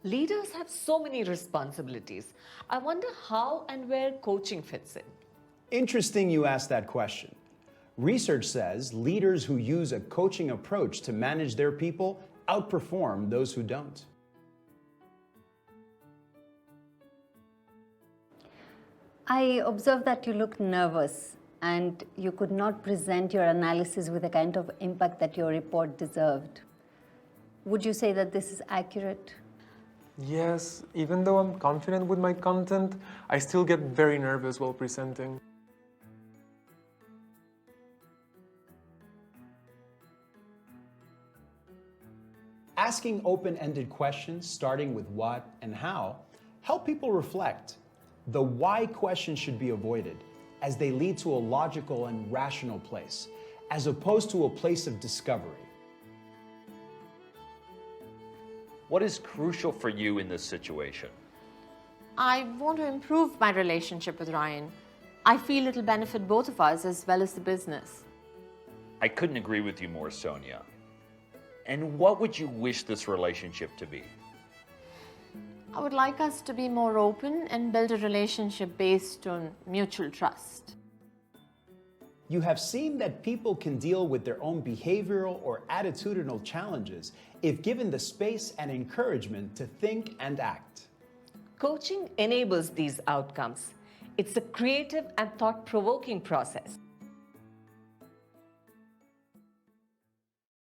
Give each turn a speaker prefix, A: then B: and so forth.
A: Leaders have so many responsibilities. I wonder how and where coaching fits in.
B: Interesting you asked that question. Research says leaders who use a coaching approach to manage their people outperform those who don't.
C: I observed that you looked nervous and you could not present your analysis with the kind of impact that your report deserved. Would you say that this is accurate?
D: Yes, even though I'm confident with my content, I still get very nervous while presenting.
B: Asking open-ended questions, starting with what and how, help people reflect. The why question should be avoided, as they lead to a logical and rational place, as opposed to a place of discovery.
E: What is crucial for you in this situation?
F: I want to improve my relationship with Ryan. I feel it'll benefit both of us as well as the business.
E: I couldn't agree with you more, Sonia. And what would you wish this relationship to be?
F: I would like us to be more open and build a relationship based on mutual trust.
B: You have seen that people can deal with their own behavioral or attitudinal challenges if given the space and encouragement to think and act.
A: Coaching enables these outcomes. It's a creative and thought-provoking process.